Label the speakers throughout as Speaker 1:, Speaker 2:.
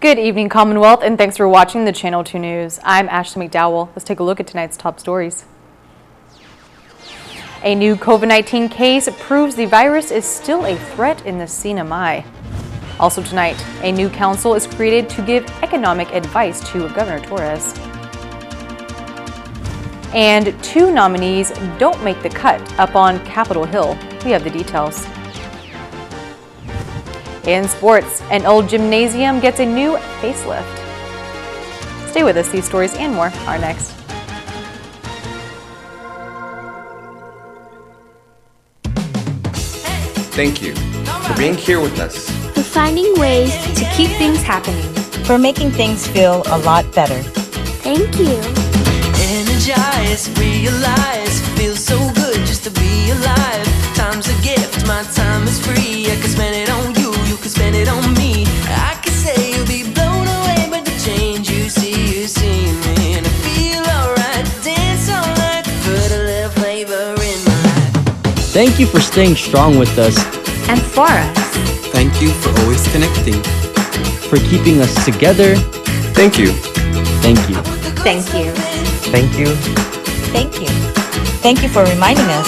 Speaker 1: Good evening, Commonwealth, and thanks for watching the Channel 2 News. I'm Ashley McDowell. Let's take a look at tonight's top stories. A new COVID-19 case proves the virus is still a threat in the CNMI. Also tonight, a new council is created to give economic advice to Governor Torres. And 2 nominees don't make the cut up on Capitol Hill. We have the details. In sports, an old gymnasium gets a new facelift. Stay with us, these stories and more are next.
Speaker 2: Thank you for being here with us.
Speaker 3: For finding ways to keep things happening.
Speaker 4: For making things feel a lot better.
Speaker 3: Thank you.
Speaker 5: Energize, realize, feels so good just to be alive. Time's a gift, my time is free. I can spend it on you, you can spend it on me. I can say you'll be blown away by the change you see me. And I feel alright, dance all night, put a little flavor in my life.
Speaker 6: Thank you for staying strong with us.
Speaker 3: And for us.
Speaker 2: Thank you for always connecting.
Speaker 6: For keeping us together.
Speaker 2: Thank you.
Speaker 6: Thank you.
Speaker 3: Thank you.
Speaker 4: Thank you. Thank you. Thank you for reminding us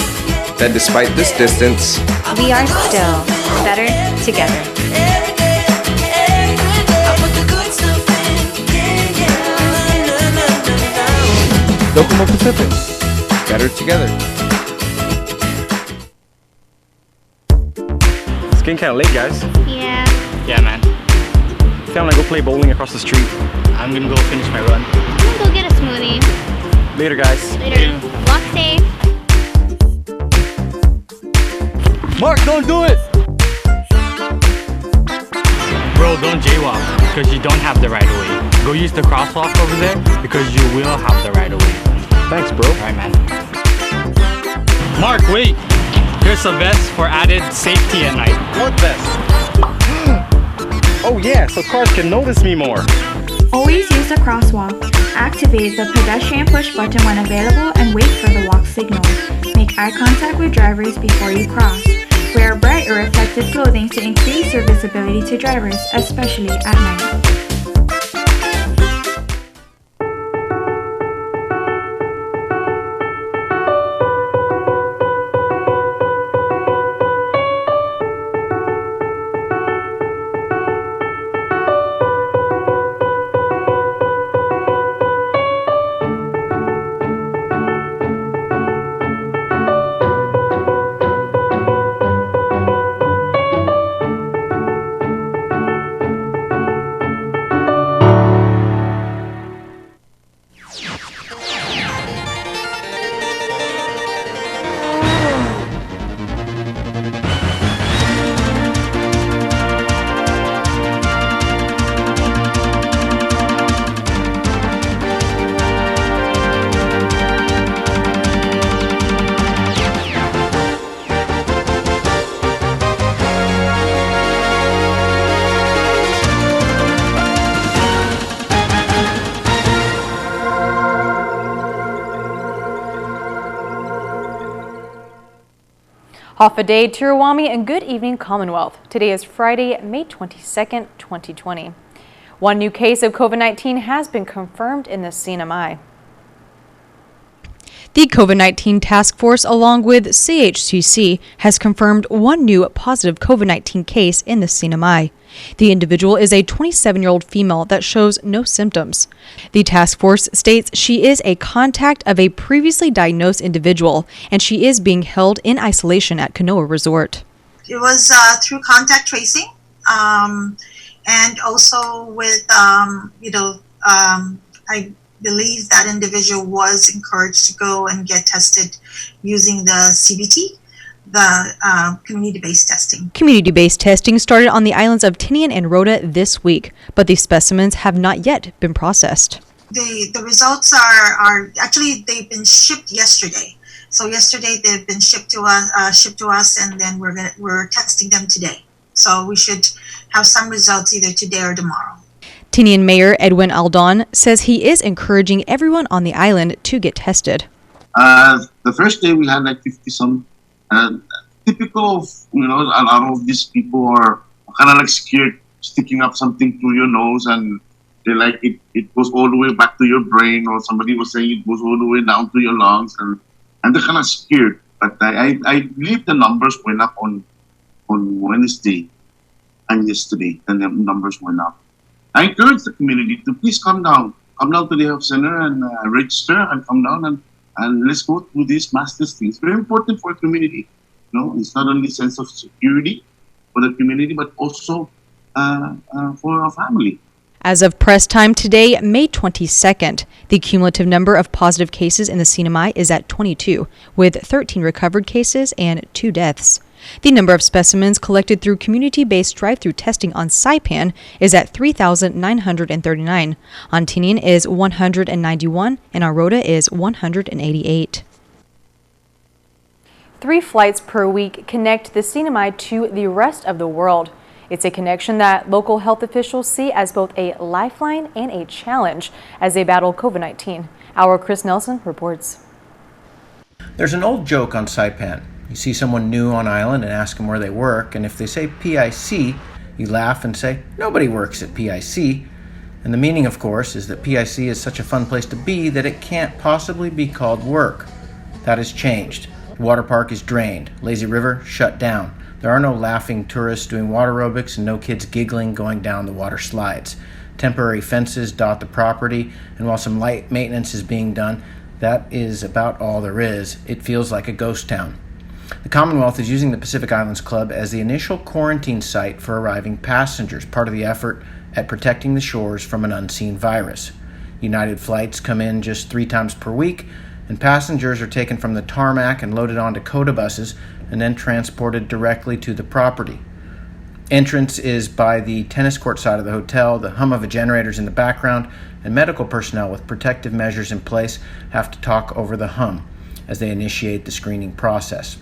Speaker 2: that despite this distance,
Speaker 3: we are still better together.
Speaker 2: Docomo Pacific, better together.
Speaker 7: It's getting kind of late, guys.
Speaker 3: Yeah.
Speaker 8: Yeah, man.
Speaker 7: I think I'm gonna go play bowling across the street.
Speaker 8: I'm gonna go finish my run.
Speaker 9: I'm gonna go get a smoothie.
Speaker 7: Later, guys.
Speaker 9: Later. Walk safe.
Speaker 7: Mark, don't do it!
Speaker 8: Bro, don't jaywalk because you don't have the right of way. Go use the crosswalk over there because you will have the right of way.
Speaker 7: Thanks, bro.
Speaker 8: Right, man. Mark, wait! Here's a vest for added safety at night.
Speaker 7: What vest? Oh yeah, so cars can notice me more.
Speaker 10: Always use the crosswalk. Activate the pedestrian push button when available and wait for the walk signal. Make eye contact with drivers before you cross. Wear bright or reflective clothing to increase your visibility to drivers, especially at night.
Speaker 1: Off a day, Tirawami, and good evening, Commonwealth. Today is Friday, May 22nd, 2020. One new case of COVID-19 has been confirmed in the CNMI. The COVID-19 task force, along with CHCC, has confirmed one new positive COVID-19 case in the CNMI. The individual is a 27-year-old female that shows no symptoms. The task force states she is a contact of a previously diagnosed individual, and she is being held in isolation at Kanoa Resort.
Speaker 11: It was through contact tracing, and also with, I believe that individual was encouraged to go and get tested using the CBT, the community-based testing.
Speaker 1: Community-based testing started on the islands of Tinian and Rota this week, but these specimens have not yet been processed.
Speaker 11: The results are actually, they've been shipped yesterday. So yesterday they've been shipped to us, and then we're testing them today. So we should have some results either today or tomorrow.
Speaker 1: Tinian Mayor Edwin Aldon says he is encouraging everyone on the island to get tested.
Speaker 12: The first day we had like 50-some. Typical of, a lot of these people are kind of like scared sticking up something through your nose, and they're like, it goes all the way back to your brain, or somebody was saying it goes all the way down to your lungs, and they're kind of scared. But I believe the numbers went up on Wednesday and yesterday, and the numbers went up. I encourage the community to please come down to the health center and register and come down and let's go through this mass testing. It's very important for a community. It's not only a sense of security for the community, but also for our family.
Speaker 1: As of press time today, May 22nd, the cumulative number of positive cases in the CNMI is at 22, with 13 recovered cases and 2 deaths. The number of specimens collected through community-based drive-through testing on Saipan is at 3,939. On Tinian is 191, and on Rota is 188. 3 flights per week connect the CNMI to the rest of the world. It's a connection that local health officials see as both a lifeline and a challenge as they battle COVID-19. Our Chris Nelson reports.
Speaker 13: There's an old joke on Saipan. You see someone new on island and ask them where they work, and if they say PIC, you laugh and say, nobody works at PIC. And the meaning, of course, is that PIC is such a fun place to be that it can't possibly be called work. That has changed. The water park is drained. Lazy River shut down. There are no laughing tourists doing water aerobics and no kids giggling going down the water slides. Temporary fences dot the property, and while some light maintenance is being done, that is about all there is. It feels like a ghost town. The Commonwealth is using the Pacific Islands Club as the initial quarantine site for arriving passengers, part of the effort at protecting the shores from an unseen virus. United flights come in just 3 times per week, and passengers are taken from the tarmac and loaded onto Coda buses and then transported directly to the property. Entrance is by the tennis court side of the hotel. The hum of a generator is in the background, and medical personnel with protective measures in place have to talk over the hum as they initiate the screening process.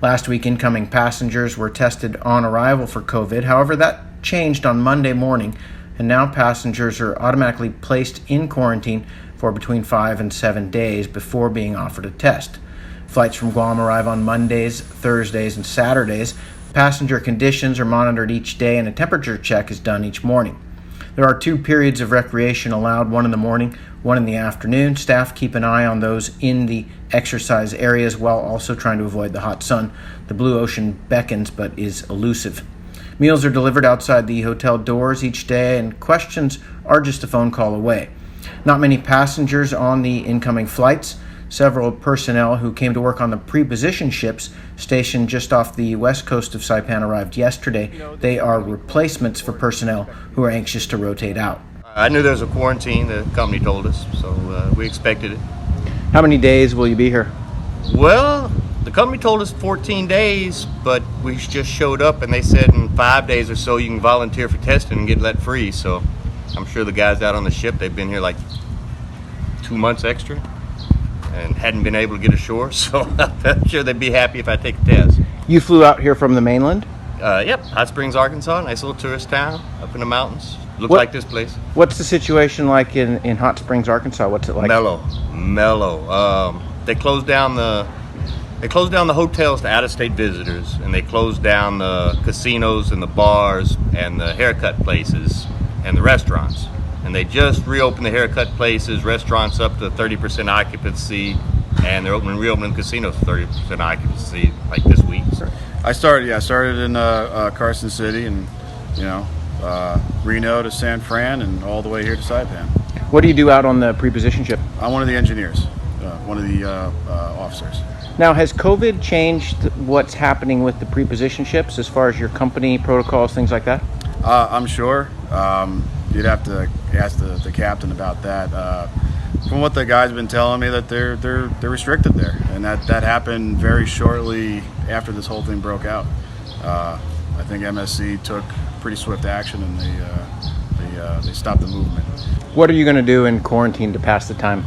Speaker 13: Last week, incoming passengers were tested on arrival for COVID. However, that changed on Monday morning, and now passengers are automatically placed in quarantine for between 5 and 7 days before being offered a test. Flights from Guam arrive on Mondays, Thursdays, and Saturdays. Passenger conditions are monitored each day, and a temperature check is done each morning. There are 2 periods of recreation allowed, one in the morning, one in the afternoon. Staff keep an eye on those in the exercise areas while also trying to avoid the hot sun. The blue ocean beckons but is elusive. Meals are delivered outside the hotel doors each day, and questions are just a phone call away. Not many passengers on the incoming flights. Several personnel who came to work on the pre-position ships stationed just off the west coast of Saipan arrived yesterday. They are replacements for personnel who are anxious to rotate out.
Speaker 14: I knew there was a quarantine, the company told us, so we expected it.
Speaker 13: How many days will you be here?
Speaker 14: Well, the company told us 14 days, but we just showed up and they said in 5 days or so you can volunteer for testing and get let free. So I'm sure the guys out on the ship, they've been here like 2 months extra and hadn't been able to get ashore, so I'm sure they'd be happy if I take a test.
Speaker 13: You flew out here from the mainland?
Speaker 14: Yep, Hot Springs, Arkansas, nice little tourist town up in the mountains. Looks like this place.
Speaker 13: What's the situation like in Hot Springs, Arkansas? What's it like?
Speaker 14: Mellow. They closed down the hotels to out-of-state visitors, and they closed down the casinos and the bars and the haircut places and the restaurants. And they just reopened the haircut places, restaurants up to 30% occupancy, and they're reopening casinos to 30% occupancy like this week.
Speaker 15: I started in Carson City, and Reno to San Fran, and all the way here to Saipan.
Speaker 13: What do you do out on the preposition ship?
Speaker 15: I'm one of the engineers, one of the officers.
Speaker 13: Now, has COVID changed what's happening with the preposition ships as far as your company protocols, things like that?
Speaker 15: I'm sure. You'd have to ask the captain about that. From what the guys have been telling me, that they're restricted there, and that happened very shortly after this whole thing broke out. I think MSC took pretty swift action, and they stopped the movement.
Speaker 13: What are you going to do in quarantine to pass the time?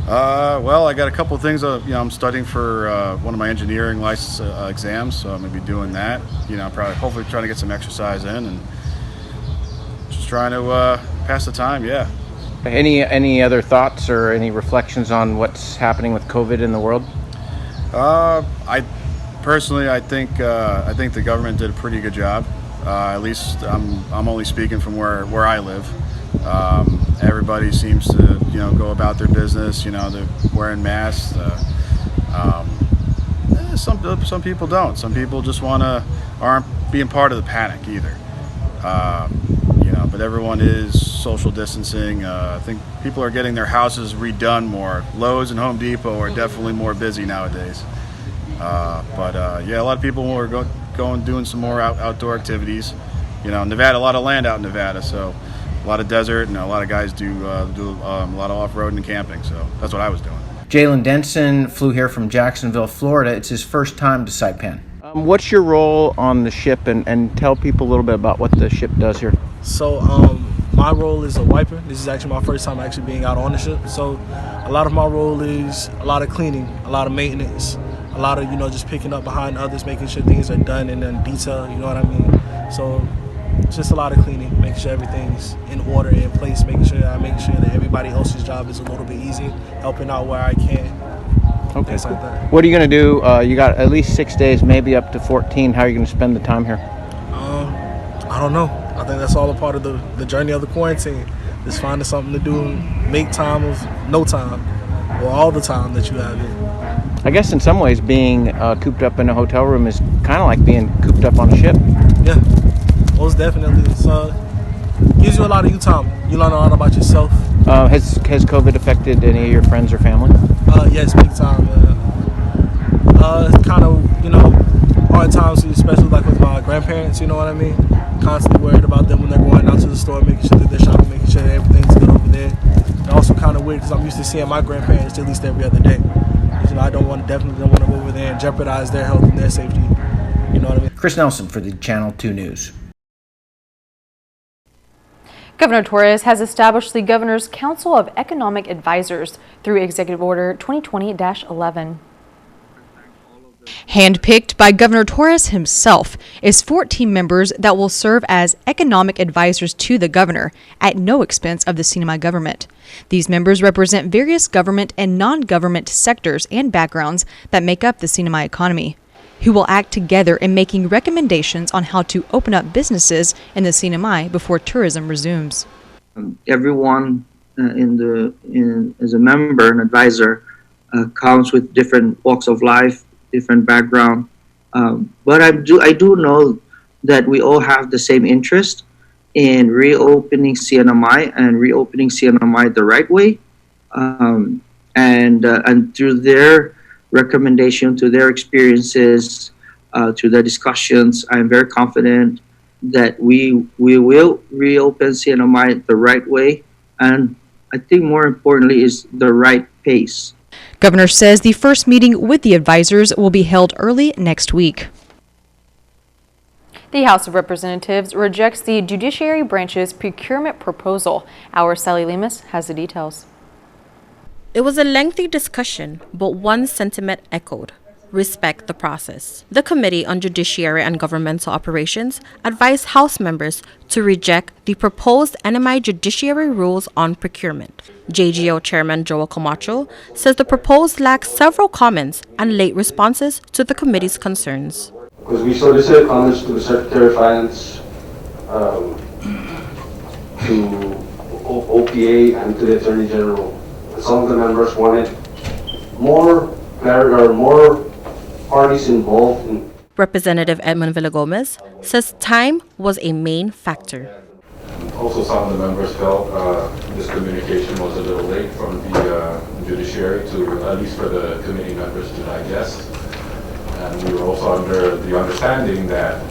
Speaker 15: Well, I got a couple of things. I'm studying for one of my engineering license exams, so I'm going to be doing that. Hopefully trying to get some exercise in, and just trying to pass the time. Yeah.
Speaker 13: Any other thoughts or any reflections on what's happening with COVID in the world?
Speaker 15: I think the government did a pretty good job. At least I'm only speaking from where I live. Everybody seems to go about their business. They're wearing masks. Some people don't. Some people just aren't being part of the panic either. But everyone is social distancing. I think people are getting their houses redone more. Lowe's and Home Depot are definitely more busy nowadays. A lot of people are doing some more outdoor activities. Nevada, a lot of land out in Nevada, so a lot of desert, and a lot of guys do a lot of off-roading and camping. So that's what I was doing.
Speaker 13: Jalen Denson flew here from Jacksonville, Florida. It's his first time to Saipan. What's your role on the ship, and tell people a little bit about what the ship does here?
Speaker 16: So my role is a wiper. This is actually my first time actually being out on the ship. So a lot of my role is a lot of cleaning, a lot of maintenance, a lot of, just picking up behind others, making sure things are done and in detail, you know what I mean? So just a lot of cleaning, making sure everything's in order, in place, making sure that everybody else's job is a little bit easy, helping out where I can.
Speaker 13: Okay.
Speaker 16: Things like that.
Speaker 13: What are you going to do? You got at least 6 days, maybe up to 14. How are you going to spend the time here?
Speaker 16: I don't know. I think that's all a part of the journey of the quarantine. Just finding something to do and make time of no time, or all the time that you have here.
Speaker 13: I guess in some ways being cooped up in a hotel room is kind of like being cooped up on a ship.
Speaker 16: Yeah, most definitely. It gives you a lot of time. You learn a lot about yourself.
Speaker 13: Has COVID affected any of your friends or family?
Speaker 16: Yes, big time. Kind of, hard times, especially like with my grandparents, you know what I mean? Constantly worried about them when they're going out to the store, making sure that they're shopping, making sure that everything's good over there. And also kind of weird because I'm used to seeing my grandparents at least every other day. I definitely don't want to go over there and jeopardize their health and their safety. You know what I mean?
Speaker 13: Chris Nelson for the Channel 2 News.
Speaker 1: Governor Torres has established the Governor's Council of Economic Advisors through Executive Order 2020-11. Handpicked by Governor Torres himself is 14 members that will serve as economic advisors to the governor at no expense of the CNMI government. These members represent various government and non-government sectors and backgrounds that make up the CNMI economy, who will act together in making recommendations on how to open up businesses in the CNMI before tourism resumes.
Speaker 17: Everyone as a member, an advisor, comes with different walks of life, different background, but I do know that we all have the same interest in reopening CNMI and reopening CNMI the right way, and through their recommendation, to their experiences, to their discussions, I'm very confident that we will reopen CNMI the right way, and I think more importantly is the right pace.
Speaker 1: Governor says the first meeting with the advisors will be held early next week. The House of Representatives rejects the Judiciary Branch's procurement proposal. Our Sally Lemus has the details.
Speaker 18: It was a lengthy discussion, but one sentiment echoed: respect the process. The Committee on Judiciary and Governmental Operations advised House members to reject the proposed NMI judiciary rules on procurement. JGO Chairman Joel Camacho says the proposed lacks several comments and late responses to the committee's concerns.
Speaker 19: Because we solicited comments to the Secretary of Finance, to OPA, and to the Attorney General. And some of the members wanted more parties involved in.
Speaker 18: Representative Edmund Villagomez says time was a main factor.
Speaker 20: Also, some of the members felt this communication was a little late from the judiciary to, at least for the committee members to digest. And we were also under the understanding that,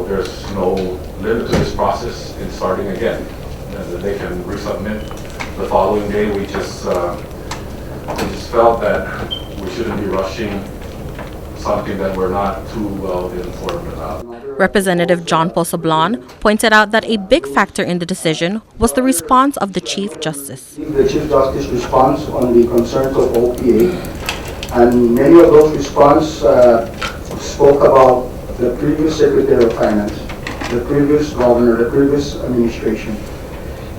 Speaker 20: there's no limit to this process in starting again. That they can resubmit the following day. We just felt that we shouldn't be rushing something that we're not too well informed about.
Speaker 18: Representative John Paul Sablon pointed out that a big factor in the decision was the response of the Chief Justice.
Speaker 19: The Chief Justice response on the concerns of OPA, and many of those responses spoke about the previous Secretary of Finance, the previous governor, the previous administration.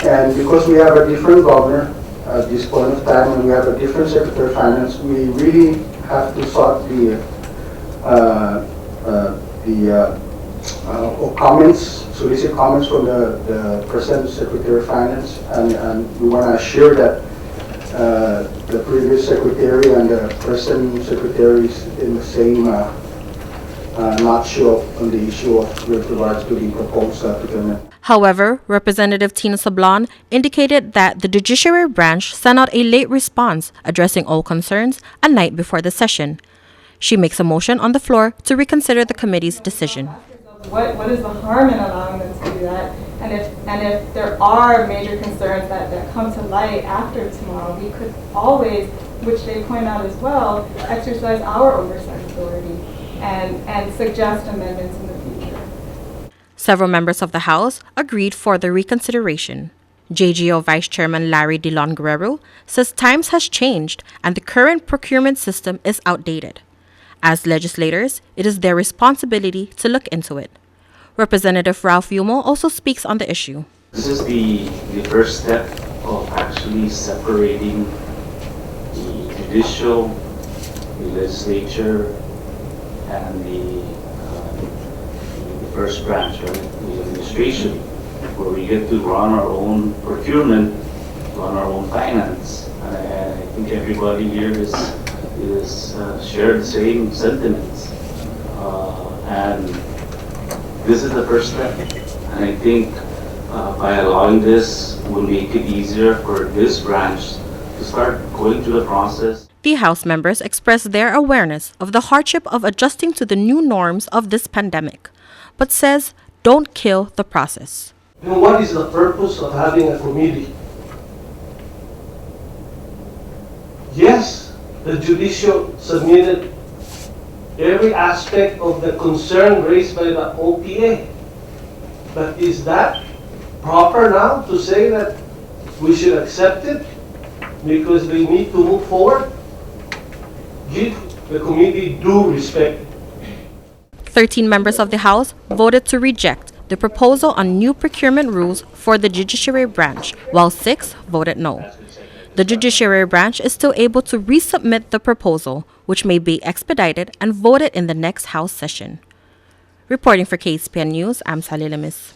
Speaker 19: And because we have a different governor at this point of time, and we have a different Secretary of Finance, we really have to sort the or comments, solicit comments from the present Secretary of Finance, and we want to assure that the previous Secretary and the present Secretary is in the same nutshell on the issue of with regards to the proposed procurement.
Speaker 18: However, Representative Tina Sablan indicated that the Judiciary Branch sent out a late response addressing all concerns a night before the session. She makes a motion on the floor to reconsider the committee's decision.
Speaker 21: What is the harm in allowing them to do that? And if there are major concerns that come to light after tomorrow, we could always, which they point out as well, exercise our oversight authority and suggest amendments in the future.
Speaker 18: Several members of the House agreed for the reconsideration. JGO Vice Chairman Larry DeLon Guerrero says times has changed and the current procurement system is outdated. As legislators, it is their responsibility to look into it. Representative Ralph Yumo also speaks on the issue.
Speaker 22: This is the first step of actually separating the judicial, the legislature, and the first branch, right? The administration, where we get to run our own procurement, run our own finance. And I think everybody here is share the same sentiments, and this is the first step. And I think by allowing this will make it easier for this branch to start going through the process.
Speaker 18: The House members expressed their awareness of the hardship of adjusting to the new norms of this pandemic, but says don't kill the process.
Speaker 23: Then what is the purpose of having a committee? Yes, the judicial submitted every aspect of the concern raised by the OPA. But is that proper now to say that we should accept it because they need to move forward? Give the committee due respect.
Speaker 18: 13 members of the House voted to reject the proposal on new procurement rules for the Judiciary Branch, while 6 voted no. The Judiciary Branch is still able to resubmit the proposal, which may be expedited and voted in the next House session. Reporting for KSPN News, I'm Sally Lemis.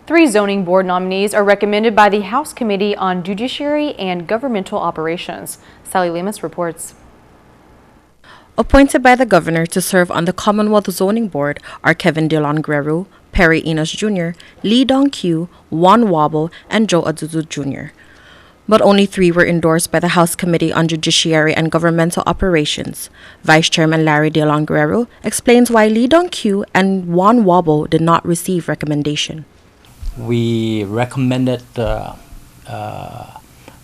Speaker 1: 3 zoning board nominees are recommended by the House Committee on Judiciary and Governmental Operations. Sally Lemis reports.
Speaker 18: Appointed by the governor to serve on the Commonwealth Zoning Board are Kevin DeLon Guerrero, Perry Enos Jr., Lee Dong-Kyu, Juan Wobble, and Joe Azuzu Jr. But only 3 were endorsed by the House Committee on Judiciary and Governmental Operations. Vice Chairman Larry DeLon Guerrero explains why Lee Dong-Kyu and Juan Wobble did not receive recommendation.
Speaker 24: We recommended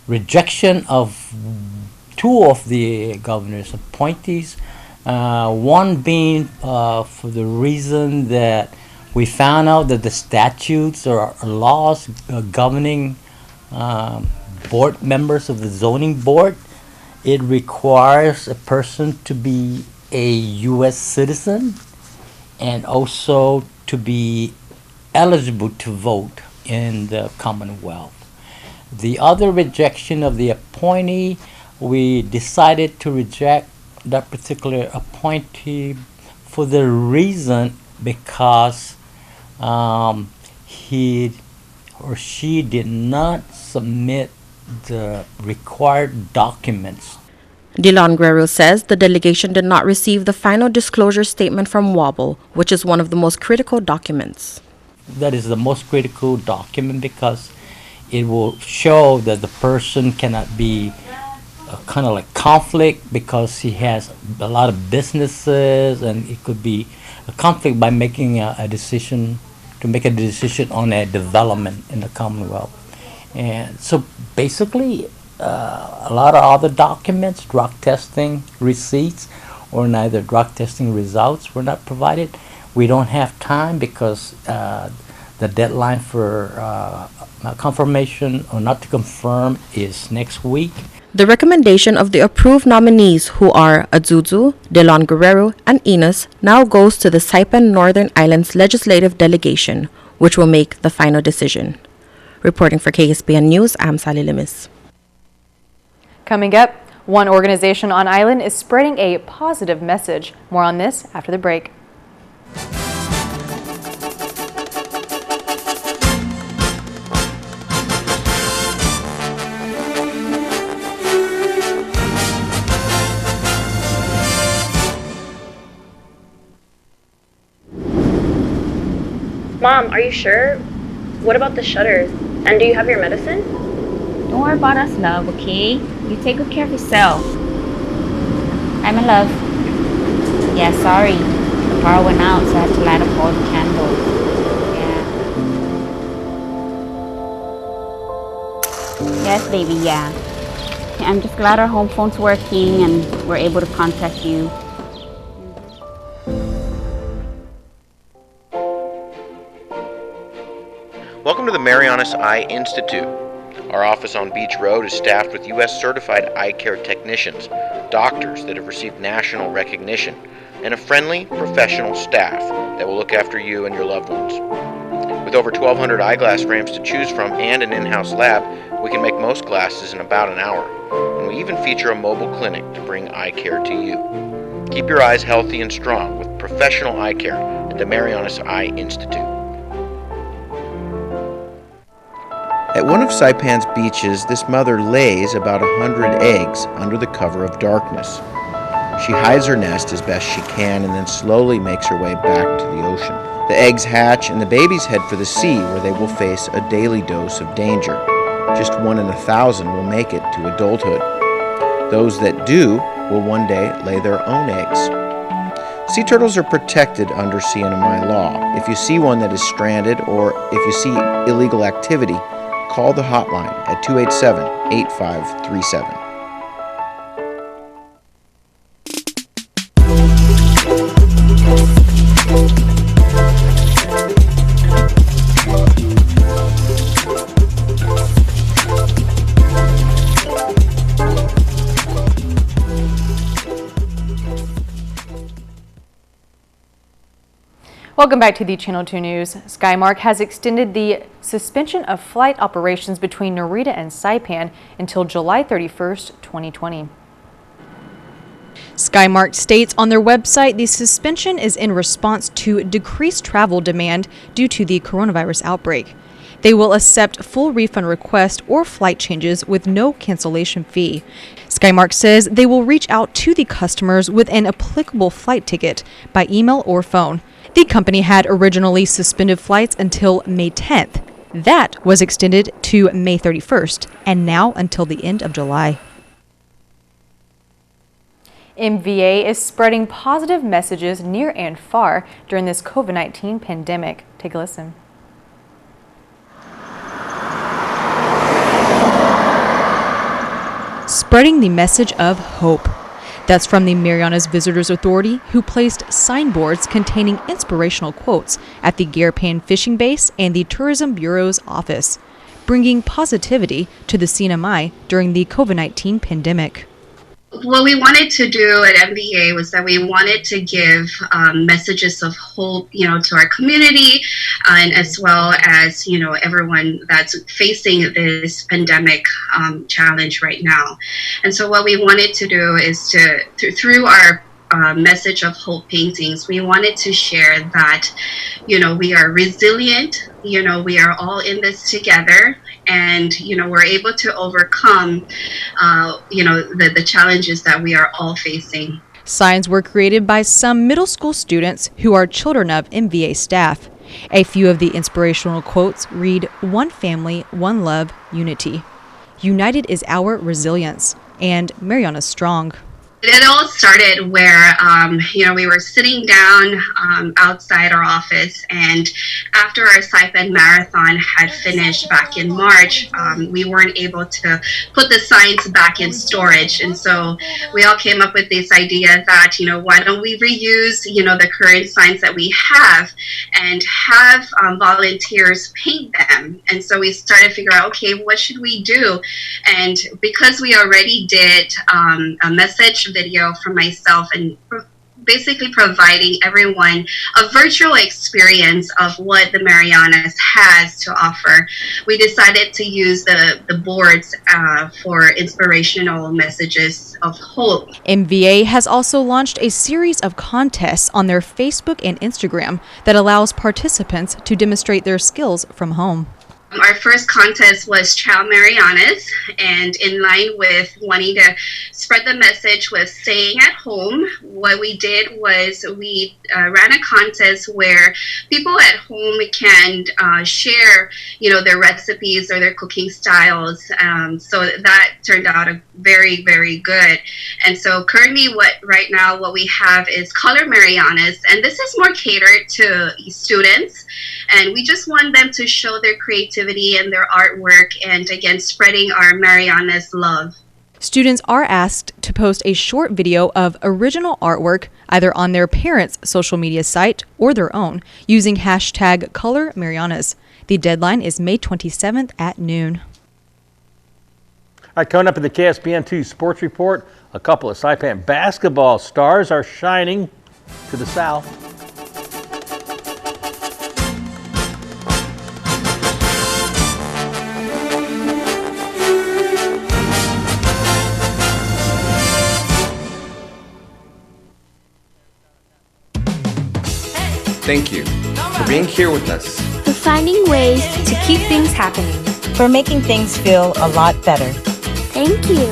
Speaker 24: rejection of 2 of the governor's appointees, one being for the reason that we found out that the statutes or laws governing board members of the zoning board, it requires a person to be a U.S. citizen and also to be eligible to vote in the Commonwealth. The other rejection of the appointee, we decided to reject that particular appointee for the reason because he or she did not submit the required documents.
Speaker 18: DeLon Guerrero says the delegation did not receive the final disclosure statement from Wobble, which is one of the most critical documents.
Speaker 24: That is the most critical document because it will show that the person cannot be kind of like conflict because he has a lot of businesses, and it could be a conflict by making a decision to make a decision on a development in the Commonwealth. And so basically a lot of other documents, drug testing receipts or neither drug testing results were not provided. We don't have time because the deadline for confirmation or not to confirm is next week.
Speaker 18: The recommendation of the approved nominees, who are Azuzu, DeLon Guerrero, and Enos, now goes to the Saipan Northern Islands Legislative Delegation, which will make the final decision. Reporting for KSPN News, I'm Sally Lemis.
Speaker 1: Coming up, one organization on island is spreading a positive message. More on this after the break.
Speaker 2: Mom, are you sure? What about the shutters? And do you have your medicine?
Speaker 4: Don't worry about us, love, okay? You take good care of yourself. I'm in love. Yeah, sorry. The power went out, so I had to light up all the candles. Yeah. Yes, baby, yeah. I'm just glad our home phone's working and we're able to contact you.
Speaker 13: Welcome to the Marianas Eye Institute. Our office on Beach Road is staffed with U.S. certified eye care technicians, doctors that have received national recognition, and a friendly, professional staff that will look after you and your loved ones. With over 1,200 eyeglass frames to choose from and an in-house lab, we can make most glasses in about an hour, and we even feature a mobile clinic to bring eye care to you. Keep your eyes healthy and strong with professional eye care at the Marianas Eye Institute. At one of Saipan's beaches, this mother lays about 100 eggs under the cover of darkness. She hides her nest as best she can and then slowly makes her way back to the ocean. The eggs hatch and the babies head for the sea, where they will face a daily dose of danger. Just 1 in 1,000 will make it to adulthood. Those that do will one day lay their own eggs. Sea turtles are protected under CNMI law. If you see one that is stranded or if you see illegal activity, call the hotline at 287-8537.
Speaker 1: Welcome back to the Channel 2 News. Skymark has extended the suspension of flight operations between Narita and Saipan until July 31st, 2020. Skymark states on their website the suspension is in response to decreased travel demand due to the coronavirus outbreak. They will accept full refund requests or flight changes with no cancellation fee. Skymark says they will reach out to the customers with an applicable flight ticket by email or phone. The company had originally suspended flights until May 10th. That was extended to May 31st and now until the end of July. MVA is spreading positive messages near and far during this COVID-19 pandemic. Take a listen. Spreading the message of hope. That's from the Marianas Visitors Authority, who placed signboards containing inspirational quotes at the Garapan Fishing Base and the Tourism Bureau's office, bringing positivity to the CNMI during the COVID-19 pandemic.
Speaker 5: What we wanted to do at MVA was that we wanted to give messages of hope, to our community, and as well as, everyone that's facing this pandemic challenge right now. And so what we wanted to do is through our message of hope paintings, we wanted to share that, we are resilient, we are all in this together, and, we're able to overcome, the challenges that we are all facing.
Speaker 1: Signs were created by some middle school students who are children of MVA staff. A few of the inspirational quotes read, "One family, one love, unity. United is our resilience," and Marianas strong.
Speaker 5: It all started where, we were sitting down outside our office, and after our Saipan Marathon had finished back in March, we weren't able to put the signs back in storage. And so we all came up with this idea that, why don't we reuse, the current signs that we have and have volunteers paint them. And so we started to figure out, okay, what should we do? And because we already did a message video for myself and basically providing everyone a virtual experience of what the Marianas has to offer, we decided to use the boards for inspirational messages of hope.
Speaker 1: MVA has also launched a series of contests on their Facebook and Instagram that allows participants to demonstrate their skills from home.
Speaker 5: Our first contest was Child Marianas, and in line with wanting to spread the message with staying at home, what we did was we ran a contest where people at home can share, their recipes or their cooking styles. So that turned out very, very good. And so currently, right now what we have is Color Marianas, and this is more catered to students, and we just want them to show their creativity and their artwork, and again, spreading our Marianas love.
Speaker 1: Students are asked to post a short video of original artwork either on their parents' social media site or their own using hashtag Color Marianas. The deadline is May 27th at noon.
Speaker 3: All right, coming up in the KSPN2 Sports Report, a couple of Saipan basketball stars are shining to the south.
Speaker 6: Thank you for being here with us.
Speaker 8: For finding ways to keep things happening.
Speaker 9: For making things feel a lot better.
Speaker 8: Thank you.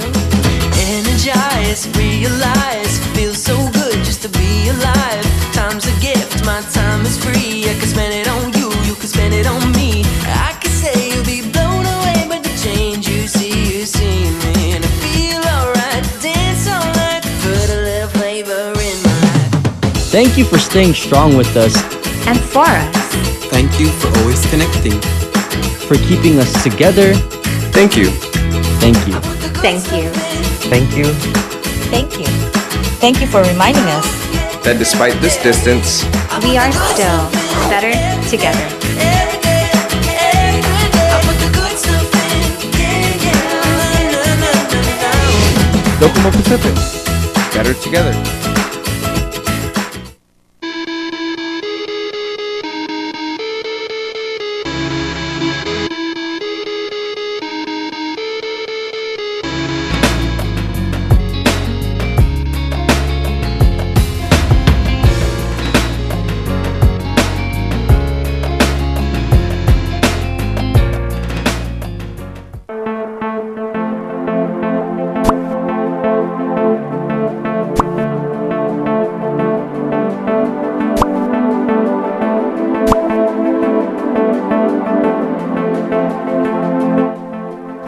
Speaker 25: Energize, realize, feels so good just to be alive. Time's a gift, my time is free. I can spend it on you, you can spend it on me. I can say you'll be blown away by the change you see me. And I feel alright, dance all night, put a little flavor in my life.
Speaker 24: Thank you for staying strong with us.
Speaker 8: And for us.
Speaker 6: Thank you for always connecting.
Speaker 24: For keeping us together.
Speaker 6: Thank you.
Speaker 24: Thank you.
Speaker 8: Thank you.
Speaker 6: Thank you.
Speaker 9: Thank you. Thank you for reminding us
Speaker 6: that despite this distance,
Speaker 8: we are still better together.
Speaker 6: Docomo Pacific, better together.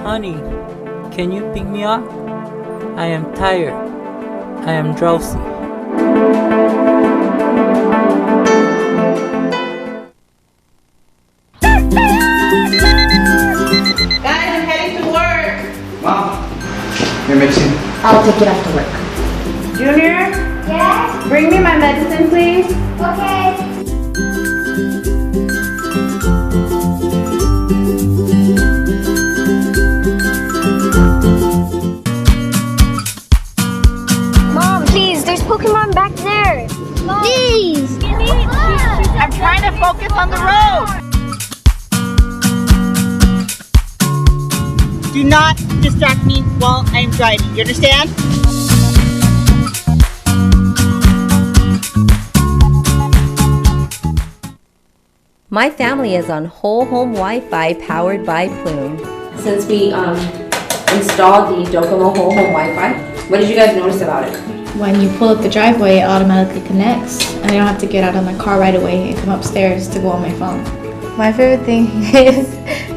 Speaker 24: Honey, can you pick me up? I am tired. I am drowsy.
Speaker 26: Guys, I'm heading to work.
Speaker 6: Mom, your medicine.
Speaker 26: I'll take it after work. Junior? Yes? Bring me my medicine, please. Okay.
Speaker 8: Mom, please, there's Pokemon back there. Please.
Speaker 26: I'm trying to focus on the road. Do not distract me while I am driving. You understand?
Speaker 27: My family is on whole home Wi-Fi powered by Plume. Since we installed the Docomo whole home Wi-Fi, what did you guys notice about it?
Speaker 28: When you pull up the driveway, it automatically connects, and I don't have to get out of my car right away and come upstairs to go on my phone.
Speaker 29: My favorite thing is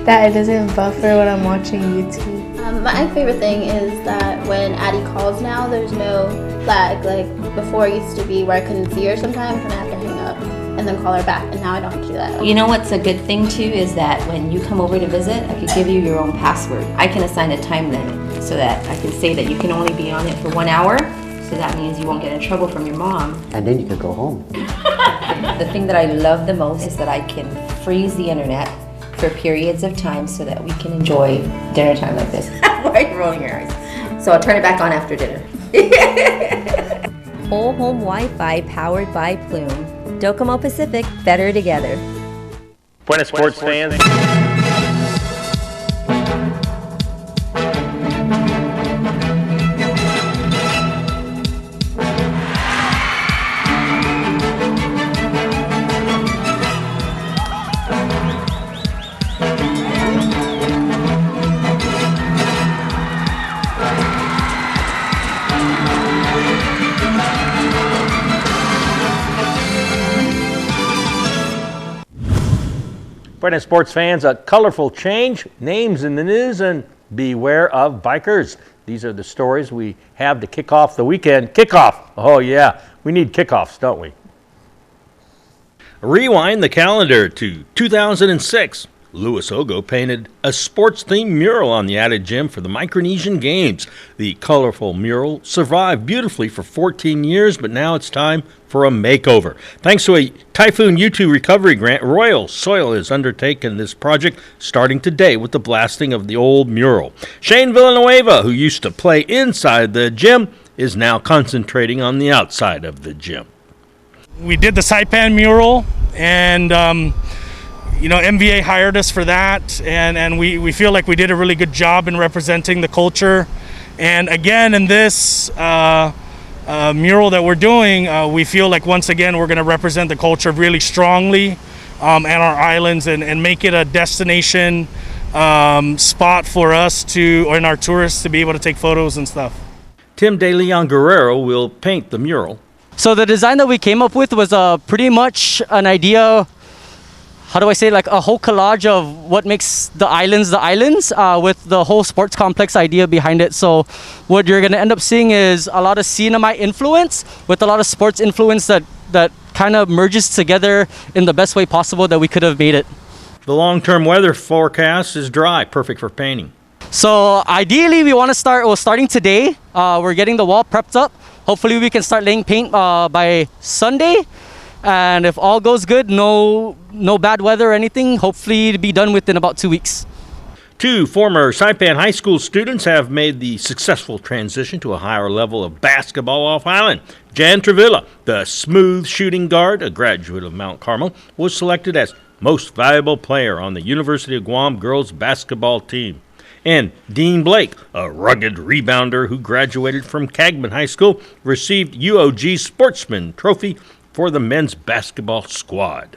Speaker 29: that it doesn't buffer when I'm watching YouTube.
Speaker 30: My favorite thing is that when Addie calls now, there's no lag. Like before it used to be where I couldn't see her sometimes and I have to hang up and then call her back, and now I don't have to do that.
Speaker 27: You know what's a good thing too is that when you come over to visit, I could give you your own password. I can assign a time limit so that I can say that you can only be on it for 1 hour. So that means you won't get in trouble from your mom.
Speaker 31: And then you can go home.
Speaker 27: The thing that I love the most is that I can freeze the internet for periods of time so that we can enjoy dinner time like this. Why are you rolling your eyes? So I'll turn it back on after dinner. Whole home Wi-Fi powered by Plume. Docomo Pacific, better together.
Speaker 3: Buenas sports fans. Right now, sports fans, a colorful change, names in the news, and beware of bikers. These are the stories we have to kick off the weekend. Kickoff! Oh yeah, we need kickoffs, don't we? Rewind the calendar to 2006. Louis Ogo painted a sports-themed mural on the added gym for the Micronesian Games. The colorful mural survived beautifully for 14 years, but now it's time for a makeover. Thanks to a Typhoon U2 recovery grant, Royal Soil has undertaken this project starting today with the blasting of the old mural. Shane Villanueva, who used to play inside the gym, is now concentrating on the outside of the gym.
Speaker 7: We did the Saipan mural, and MVA hired us for that, and we feel like we did a really good job in representing the culture. And again, in this mural that we're doing, we feel like once again we're going to represent the culture really strongly and our islands, and make it a destination spot for us and our tourists to be able to take photos and stuff.
Speaker 3: Tim De Leon Guerrero will paint the mural.
Speaker 10: So the design that we came up with was pretty much an idea, how do I say, like a whole collage of what makes the islands with the whole sports complex idea behind it. So what you're going to end up seeing is a lot of CNMI influence with a lot of sports influence that kind of merges together in the best way possible that we could have made it.
Speaker 3: The long-term weather forecast is dry, perfect for painting.
Speaker 10: So ideally we want to starting today. We're getting the wall prepped up. Hopefully we can start laying paint by Sunday. And if all goes good, no bad weather or anything, hopefully to be done within about 2 weeks.
Speaker 3: 2 former Saipan High School students have made the successful transition to a higher level of basketball off-island. Jan Trevilla, the smooth shooting guard, a graduate of Mount Carmel, was selected as most valuable player on the University of Guam girls basketball team. And Dean Blake, a rugged rebounder who graduated from Cagman High School, received UOG Sportsman Trophy for the men's basketball squad.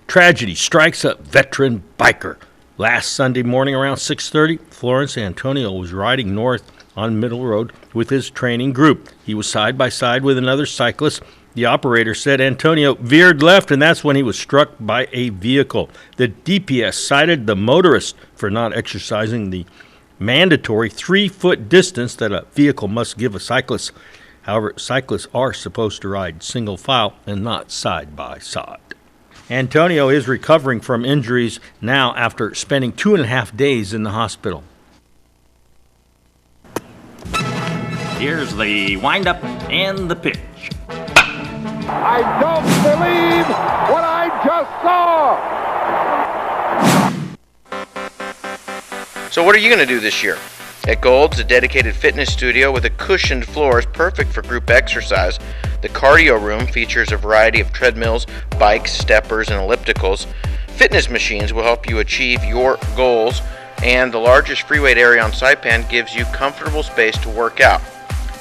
Speaker 3: Tragedy strikes a veteran biker. Last Sunday morning around 6:30, Florence Antonio was riding north on Middle Road with his training group. He was side by side with another cyclist. The operator said Antonio veered left, and that's when he was struck by a vehicle. The DPS cited the motorist for not exercising the mandatory 3-foot distance that a vehicle must give a cyclist. However, cyclists are supposed to ride single file and not side by side. Antonio is recovering from injuries now after spending 2.5 days in the hospital. Here's the windup and the pitch.
Speaker 11: I don't believe what I just saw.
Speaker 13: So what are you going to do this year? At Gold's, a dedicated fitness studio with a cushioned floor is perfect for group exercise. The cardio room features a variety of treadmills, bikes, steppers, and ellipticals. Fitness machines will help you achieve your goals, and the largest free weight area on Saipan gives you comfortable space to work out.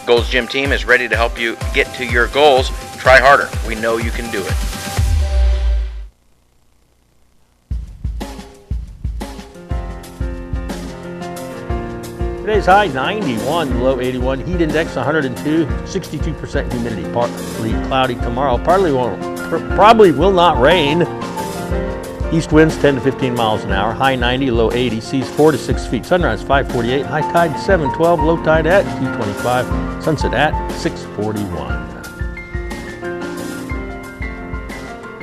Speaker 13: Gold's Gym team is ready to help you get to your goals. Try harder. We know you can do it.
Speaker 3: Today's high 91, low 81, heat index 102, 62% humidity, partly cloudy tomorrow. Probably will not rain. East winds 10 to 15 miles an hour, high 90, low 80, seas 4 to 6 feet. Sunrise 5:48, high tide 7:12, low tide at 2:25, sunset at 6:41.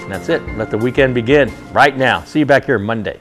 Speaker 3: And that's it. Let the weekend begin right now. See you back here Monday.